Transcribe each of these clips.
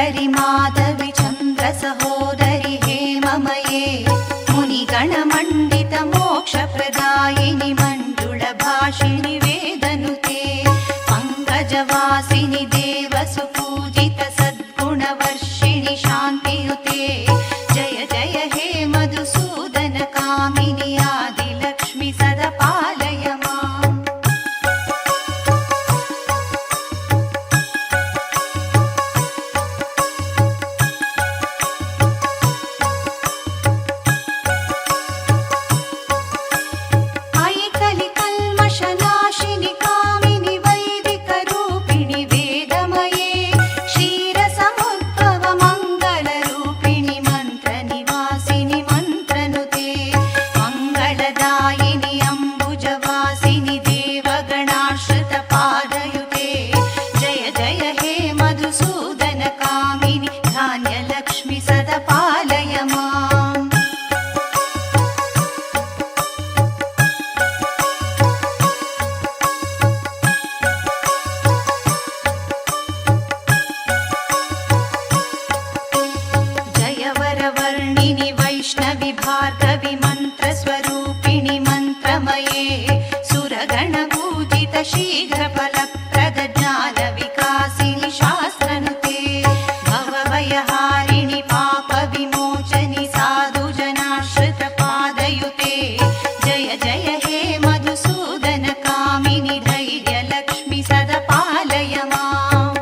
सुन्दरि माधवि चन्द्र सहोदरि हेममये मुनिगणमण्डित मोक्षप्रदायिनि मण्डुलभाषिणि वेदनुते पङ्कजवासिनि देवसुपूजित सद्गुणवर्षिणि शान्तियुते जय जय हे मधुसूदन कामिनि आदिलक्ष्मि सदा पालय माम्। कल्मषनाशिनि कामिनि वैदिकरूपिणि वेदमये क्षीरसमुद्भव मङ्गलरूपिणि मन्त्रनिवासिनि मन्त्रनुते मङ्गलदायिनि अम्बुजवासिनि देवगणाश्रितपादयुते जय जय हे मधुसूदन कामिनि धान्यलक्ष्मि सदा पालय माम्। जयवरवर्णिनि वैष्णवि भार्गवि मन्त्रस्वरूपिणि मन्त्रमये सुरगणपूजित शीघ्रफलप्रद ज्ञानविकासिनि शास्त्रनुते भवभयहारिणि पापविमोचनि साधुजनाश्रितपादयुते जय जय हे मधुसूदन कामिनि धैर्यलक्ष्मि सदा पालय माम्।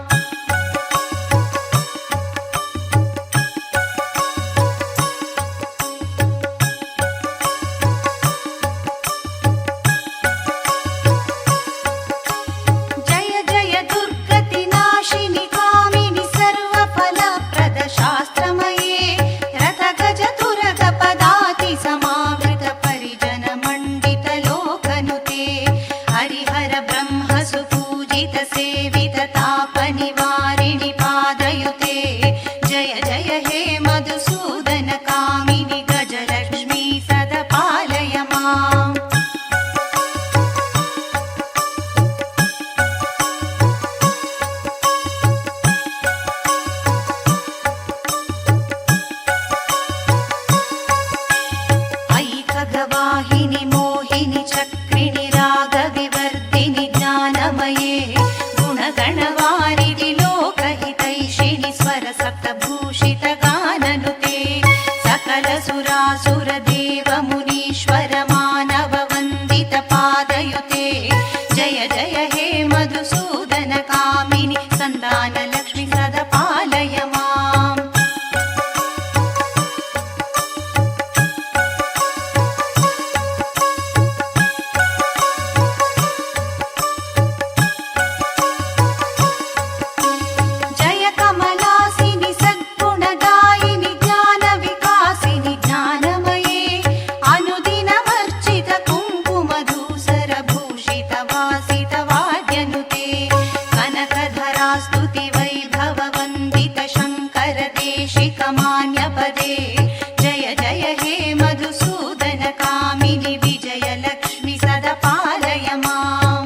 जय जय दुर्गतिनाशिनि कामिनि सर्वफलप्रद शास्त्रमये रथगजतुरगपदाति समावृत परिजन मण्डित लोकनुते हरिहर ब्रह्म सुपूजित सेवित तापनिवारिणि पादयुते जय जय हे मधुसूदन कामिनि गजलक्ष्मी सदा पालय माम्। ऐकगवाहिनि मोहिनि चक्रिणि रागविवर्धिनि ज्ञानमये गुणगणवारिधि लोकहितैषिणि स्वरसप्तभूषित गाननुते सकलसुरासुरदेव मुनीश्वर मानव वन्दित पादयुते जय जय हे मधुसूदन कामिनि सन्तानलक्ष्मि सदा पालय माम्। जय कमलासिनि सद्गुणदायिनि ज्ञानविकासिनि ज्ञानमये अनुदिनमर्चित कुङ्कुमधूसर भूषित वासित वाद्यनुते कनकधरा स्तुति वैभव वन्दित शङ्कर देशिक मान्यपदे जय जय हे मधुसूदन कामिनि विजयलक्ष्मि सदा पालय माम्।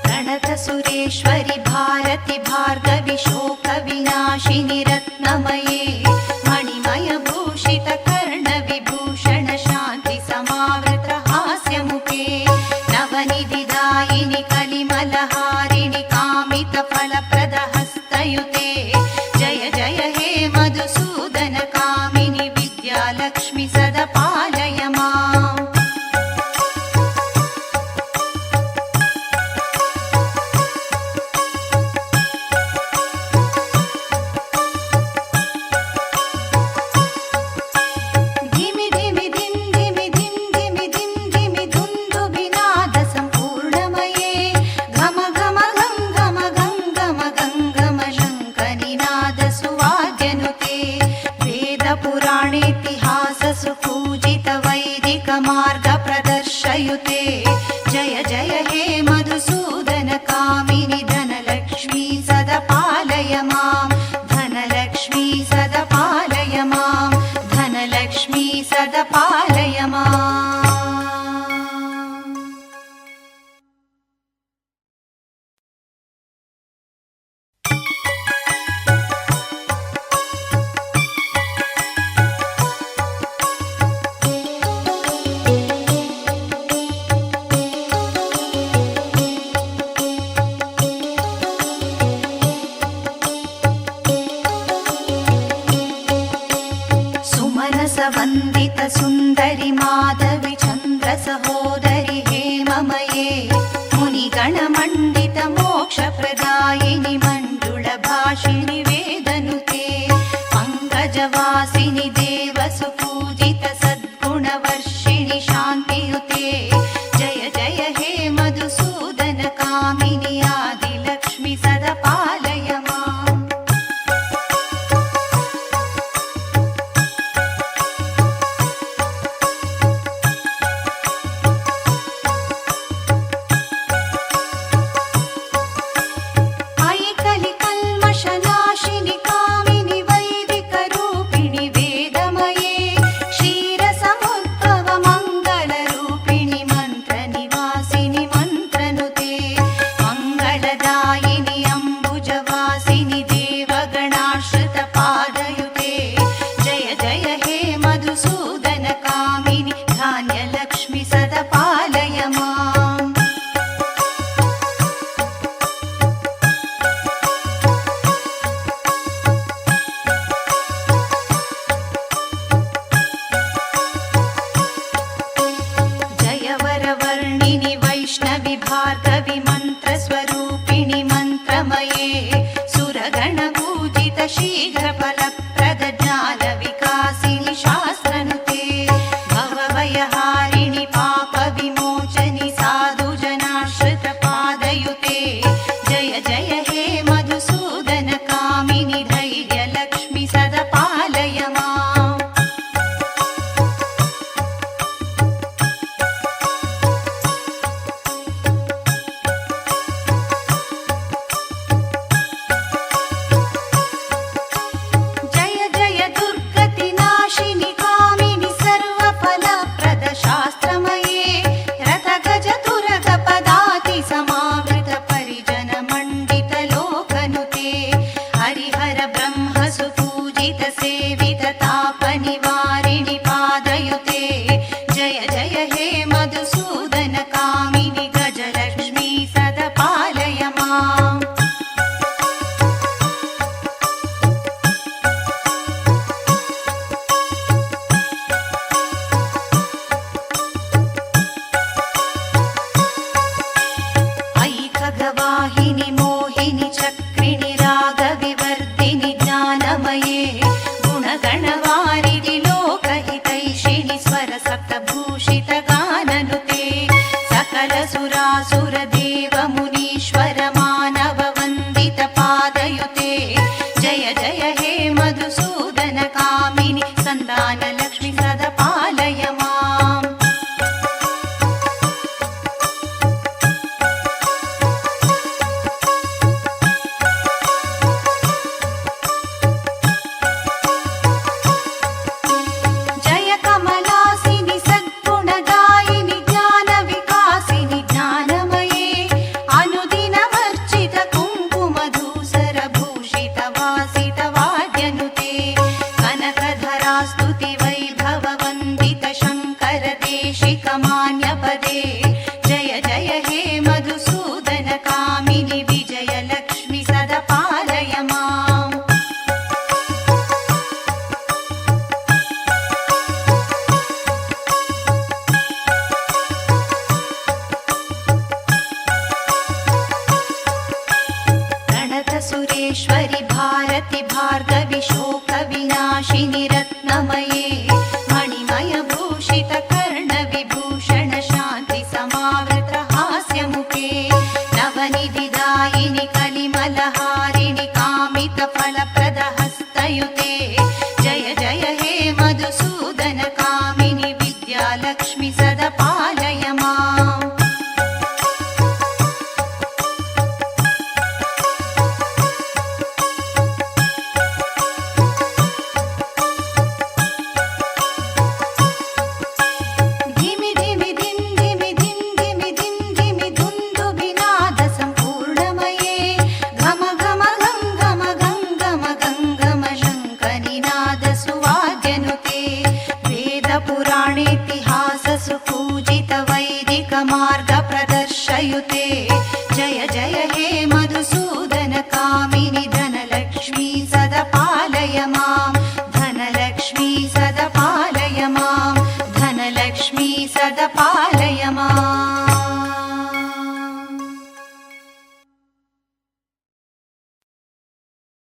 प्रणतसुरेश्वरि भारति भार्गवि शोकविनाशिनि रत्नमये मणिमयभूषित कर्णविभूषण शान्ति समावृत हास्यमुखे नवनिधिदायिनि कलिमलहारिणि कामित फलप्रद हस्तयुते जय जय हे मधुसूदन कामिनि विद्यालक्ष्मि सदा पालय माम्। वन्दित सुन्दरि माधवि चन्द्र सहोदरि हेममये मुनिगणमण्डित मोक्षप्रदायिनि मण्डुळभाषिणि वेदनुते पङ्कजवासिनि देवसुपूजित सद्गुणवर्षिणि शान्तियुते जय जय हे मधुसूदन कामिनि आदिलक्ष्मि सदा पालय माम् अयि कलिकल्मषनाशिनि कामिनि वैदिकरूपिणि वेदमये क्षीरसमुद्भव मङ्गलरूपिणि मन्त्रनिवासिनि मन्त्रनुते मङ्गलदायिनि अम्बुजवासिनि देवगणाश्रितपादयुते जय जय हे मधुसूदन कामिनि धान्यलक्ष्मि सदा पालय माम् जय वरवर्णिनि वैष्णवि भार्गवि मन्त्रस्वरूपिणि मन्त्रमये सुरगणपूजित शीघ्रफलप्रद ज्ञानविकासिनि शास्त्रनुते भवभयहारिणि पापविमोचनि साधुजनाश्रितपादयुते जय जय हे मधुसूदन कामिनि धैर्यलक्ष्मि सदा पालय माम् जय जय दुर्गतिनाशिनि कामिनि सर्वफलप्रद शास्त्रमये रथगजतुरगपदाति समावृत परिजनमण्डित लोकनुते हरिहर ब्रह्म सुपूजित सेवित तापनिवारिणि पादयुते जय जय हे मधुसूदन कामिनि गजलक्ष्मी सदा पालय माम् अयि खगवाहिनि